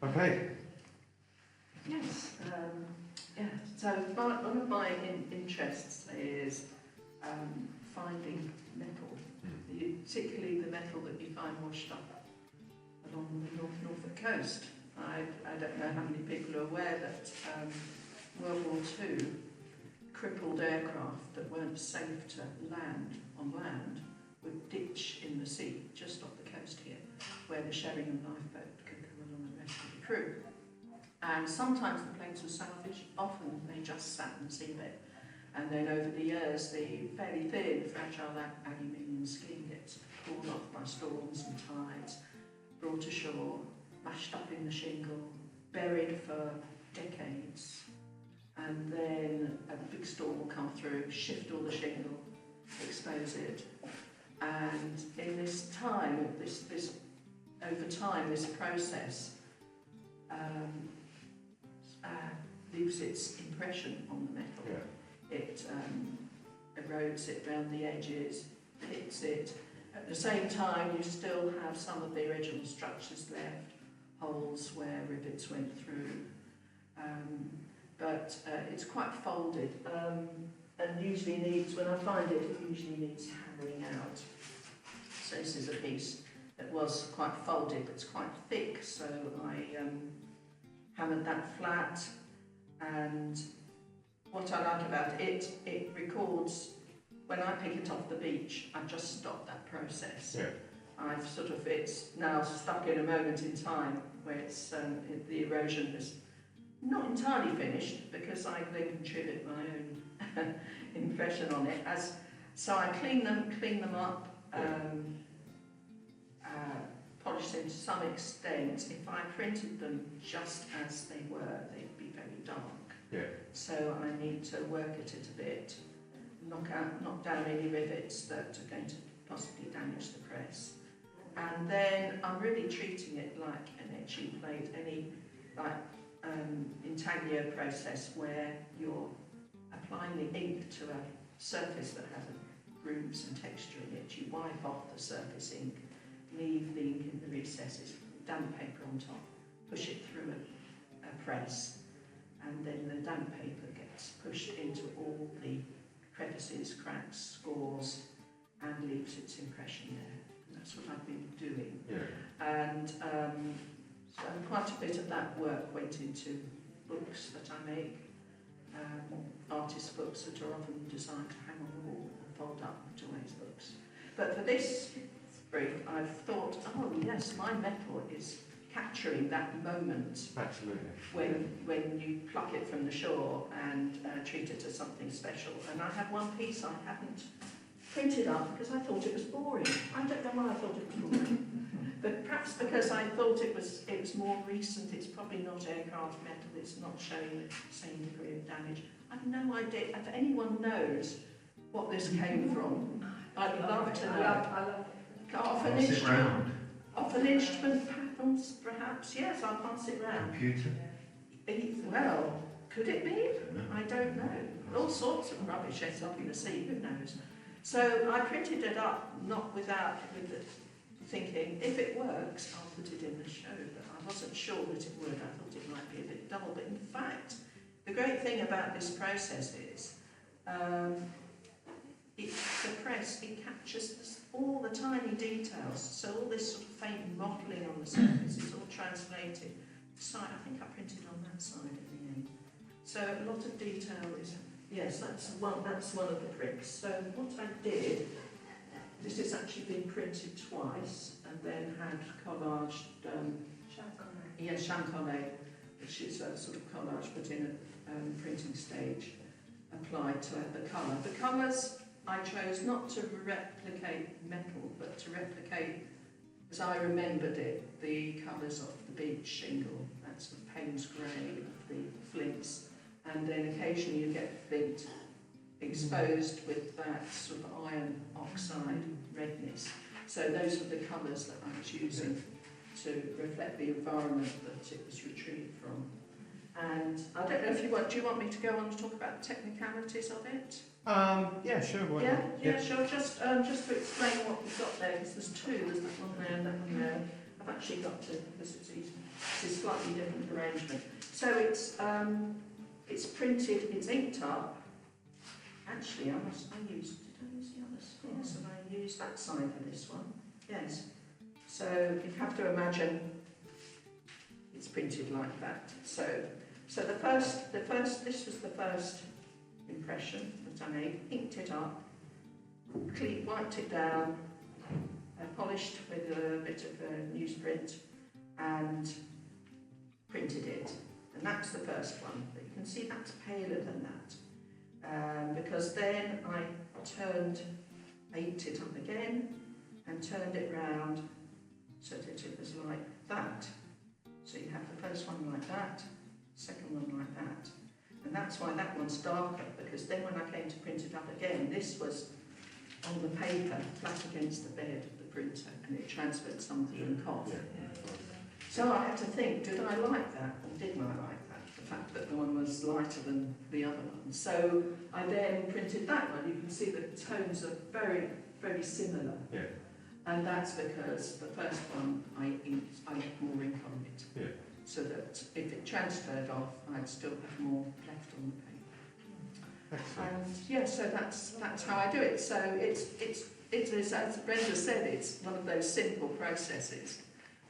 Okay. Yes, yeah. So one of my interests is finding metal, particularly the metal that you find washed up along the Norfolk coast. I don't know how many people are aware that World War II crippled aircraft that weren't safe to land on land would ditch in the sea just off the coast here, where the Sheringham lifeboat could come along and rescue the crew. And sometimes the planes were salvaged, often they just sat in the seabed. And then over the years, the fairly thin, fragile aluminium skin gets pulled off by storms and tides, brought ashore, mashed up in the shingle, buried for decades. And then a big storm will come through, shift all the shingle, expose it. And in this time, over time, this process leaves its impression on the metal. Yeah. It erodes it around the edges, hits it. At the same time, you still have some of the original structures left, holes where rivets went through. But it's quite folded, and usually needs, when I find it, it usually needs hammering out. So this is a piece that was quite folded, but it's quite thick, so I hammered that flat. And what I like about it, it records, when I pick it off the beach, I've just stopped that process. Yeah. I've sort of, it's now stuck in a moment in time where it's, the erosion is not entirely finished, because I then contribute my own impression on it. So I clean them up, polish them to some extent. If I printed them just as they were, they'd be very dark. Yeah. So I need to work at it a bit, knock down any rivets that are going to possibly damage the press. And then I'm really treating it like an etching plate, intaglio process where you're applying the ink to a surface that has grooves and texture in it. You wipe off the surface ink, leave the ink in the recesses, damp paper on top, push it through a press, and then the damp paper gets pushed into all the crevices, cracks, scores, and leaves its impression there. And that's what I've been doing. Yeah. And so quite a bit of that work went into books that I make, artist books that are often designed to hang on the wall and fold up to raise books. But for this brief, I've thought, oh yes, my metal is capturing that moment. Absolutely. When you pluck it from the shore and treat it as something special. And I have one piece I haven't printed up because I thought it was boring. I don't know why I thought it was boring. But perhaps because I thought it was more recent, it's probably not aircraft metal, it's not showing the same degree of damage. I've no idea. If anyone knows what this came from, I'd love to know. Off an instrument, patterns, perhaps. Yes, I'll pass it round. Computer? Well, could it be? I don't know. All sorts of rubbish ends up in the sea, who knows? So I printed it up, not with the thinking, if it works, I'll put it in the show, but I wasn't sure that it would. I thought it might be a bit dull, but in fact, the great thing about this process is the press, it captures all the tiny details, so all this sort of faint mottling on the surface is all translated. So I think I printed on that side at the end. So a lot of detail is, yes, that's one of the prints. So what I did, this has actually been printed twice and then had collaged, chancolé, which is a sort of collage put in a printing stage, applied to the colour. The colours I chose not to replicate metal, but to replicate, as I remembered it, the colours of the beach shingle. That's the Payne's grey of the flints, and then occasionally you get flint exposed with that sort of iron oxide redness. So those were the colours that I was using to reflect the environment that it was retrieved from. And I don't know if do you want me to go on to talk about the technicalities of it? Yeah, sure. Why Yeah, not? yeah, sure. Just to explain what we've got there, because there's two. There's that one there and that one there. I've actually got to, this is slightly different arrangement. So it's printed, it's inked up. Actually, did I use the others? Yes, and I used that side for this one. Yes. So you have to imagine it's printed like that. So this was the first impression that I made. Inked it up, wiped it down, polished with a bit of newsprint, and printed it. And that's the first one. But you can see that's paler than that, because then I inked it up again and turned it round so that it was like that. So you have the first one like that, second one like that. And that's why that one's darker, because then when I came to print it up again, this was on the paper, flat against the bed of the printer, and it transferred some of the ink off. So I had to think, did I like that, or didn't I like that? The fact that the one was lighter than the other one. So I then printed that one. You can see the tones are very, very similar. Yeah. And that's because the first one, I had more ink on it. Yeah. So that if it transferred off, I'd still have more left on the paper. Excellent. And yeah, so that's how I do it. So it is, as Brenda said, it's one of those simple processes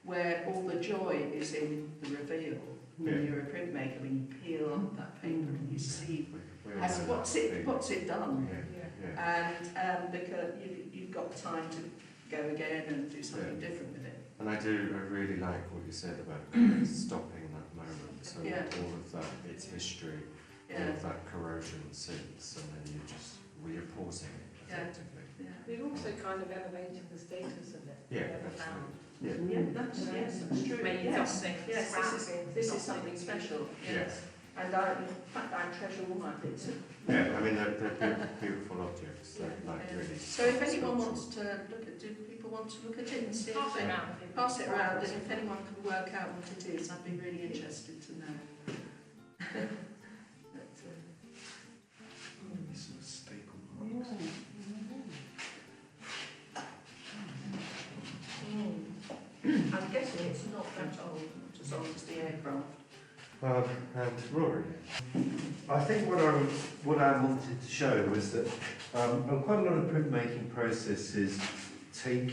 where all the joy is in the reveal. When you're a printmaker, when you peel off that paper and you see what's it done. And because you've got time to go again and do something different with it. And I really like what you said about stopping that moment. So all of that, its history, all of that corrosion since, and then you're just reapporting it effectively. We've also kind of elevated the status of it. Yeah, That's true. This is something special. Yes. And in fact, I treasure all my bits. Yeah, I mean, they're beautiful objects. They're really. So if anyone wants to look at, do people want to look at it and see if they pass it around, and if anyone can work out what it is, I'd be really interested to know. These sort of staple marks. I'm guessing it's not that old, not as old as the aircraft. And Rory. I think what I wanted to show was that quite a lot of printmaking processes take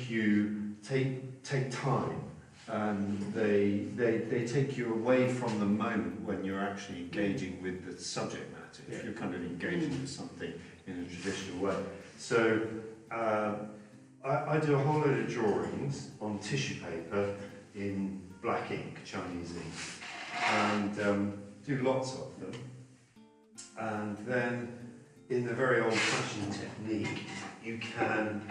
time, and they take you away from the moment when you're actually engaging with the subject matter. If you're kind of engaging with something in a traditional way. So I do a whole load of drawings on tissue paper in black ink, Chinese ink. And do lots of them, and then in the very old-fashioned technique you can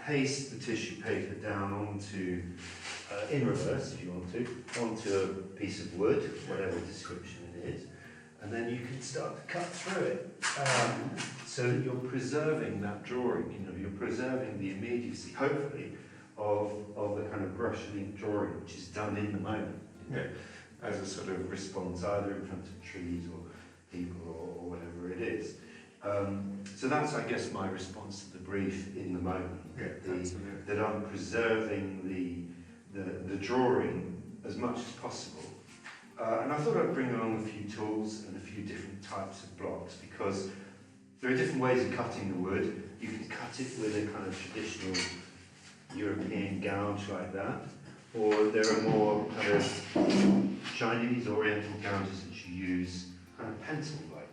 paste the tissue paper down onto, in reverse if you want to, onto a piece of wood, whatever description it is, and then you can start to cut through it, so that you're preserving that drawing, you're preserving the immediacy, hopefully, of the kind of brush and ink drawing which is done in the moment. As a sort of response, either in front of trees or people or whatever it is. So that's, I guess, my response to the brief in the moment. That I'm preserving the drawing as much as possible. And I thought I'd bring along a few tools and a few different types of blocks, because there are different ways of cutting the wood. You can cut it with a kind of traditional European gouge like that. Or there are more kind of Chinese Oriental gouges that you use kind of pencil-like.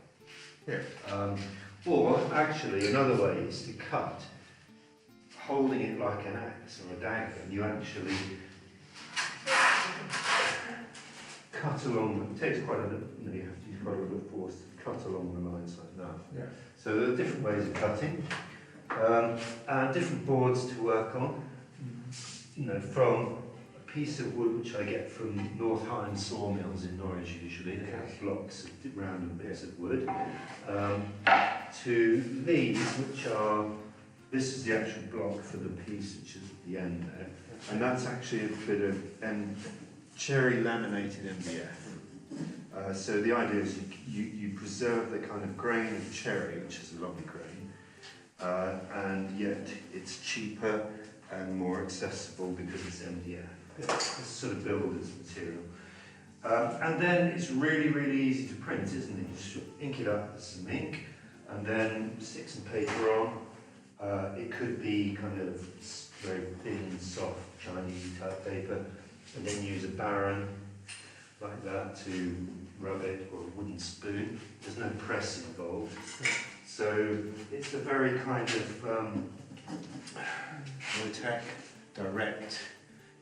Or actually another way is to cut, holding it like an axe or a dagger, and you actually cut along. It takes quite a bit. You have to use quite a bit of force to cut along the lines like that. So there are different ways of cutting, and different boards to work on. From piece of wood which I get from North Higham sawmills in Norwich usually, they have blocks of random bits of wood, to these which are, this is the actual block for the piece which is at the end there, and that's actually a bit of cherry laminated MDF. So the idea is you preserve the kind of grain of cherry, which is a lovely grain, and yet it's cheaper and more accessible because it's MDF. It's sort of builder's material. And then it's really, really easy to print, isn't it? You just ink it up with some ink and then stick some paper on. It could be kind of very thin, soft, shiny type paper, and then use a baron like that to rub it, or a wooden spoon. There's no press involved. So it's a very kind of low-tech, direct,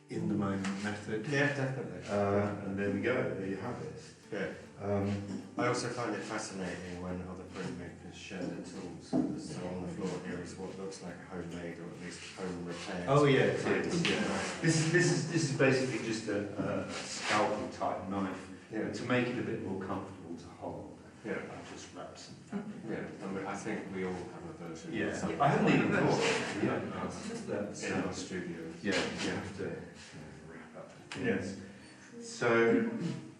in-the-moment method. Yeah, definitely. And there we go, there you have it. Yeah. I also find it fascinating when other printmakers share their tools. So on the floor here is what looks like homemade, or at least home repaired. Oh yeah, it is. Yeah. This is basically just a scalpel type knife. Yeah. To make it a bit more comfortable to hold. Yeah. I just wrap some fabric. Yeah, and I think we all have a version. Yeah. Of something. I haven't even Yeah. thought. In our studios. Yeah, you have to wrap up. Yes. So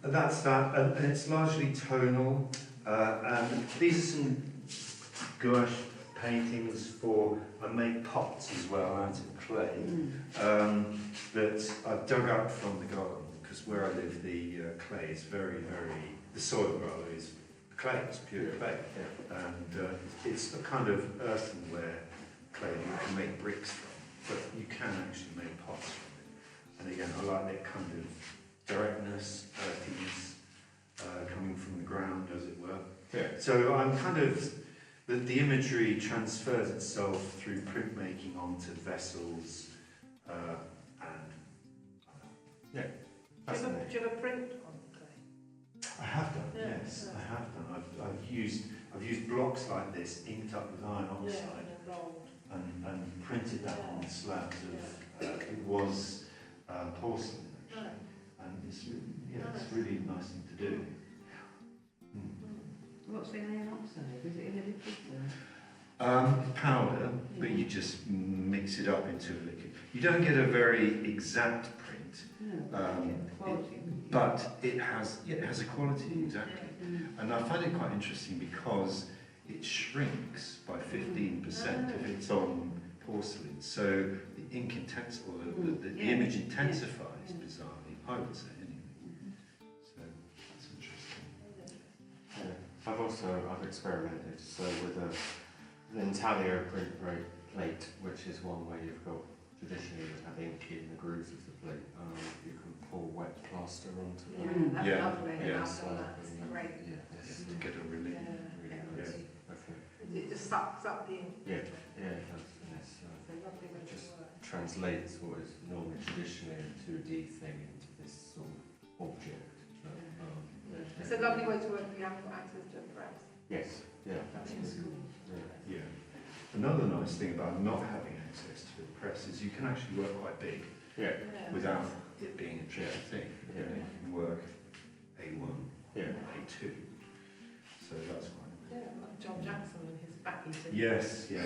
that's that, and it's largely tonal. And these are some gouache paintings for, I made pots as well out of clay that I've dug up from the garden, because where I live the clay is very, the soil rather is clay, it's pure clay. Yeah. And it's a kind of earthenware clay that you can make bricks from, but you can actually make pots from it. And again, I like that kind of directness, earthiness, coming from the ground, as it were. Yeah. So I'm kind of, the imagery transfers itself through printmaking onto vessels and... Yeah. Do you have a print on clay? I have done, Yeah. yes, I have done. I've used blocks like this, inked up with iron oxide, Yeah, rolled. and printed that on slabs of, it was porcelain actually, and it's really a nice thing to do. What's the iron oxide? Is it in a liquid form? Powder, but you just mix it up into a liquid. You don't get a very exact print, but it has a quality, exactly. And I find it quite interesting because it shrinks by 15% if it's on porcelain. So the ink the image intensifies bizarrely, I would say anyway. So that's interesting. Yeah. I've experimented with an intaglio print plate, which is one where you've got, traditionally you have ink in the grooves of the plate. You can pour wet plaster onto it. That's Yeah. lovely. Yeah. I've done that. It's great. Yes. To get a relief. Okay. It just sucks up the ink. Yeah, it does. Yes, It's a lovely way to just work. translates what is normally traditionally a 2D thing into this sort of object. It's a lovely way to work if you haven't got access to a press. Yes, yeah, absolutely. Yeah. Another nice thing about not having access to the press is you can actually work quite big Yeah, without it being a tricky thing. Yeah. You can work A1, yeah. A2. So that's quite Yeah, like John Jackson and his back eating. Yes, yeah.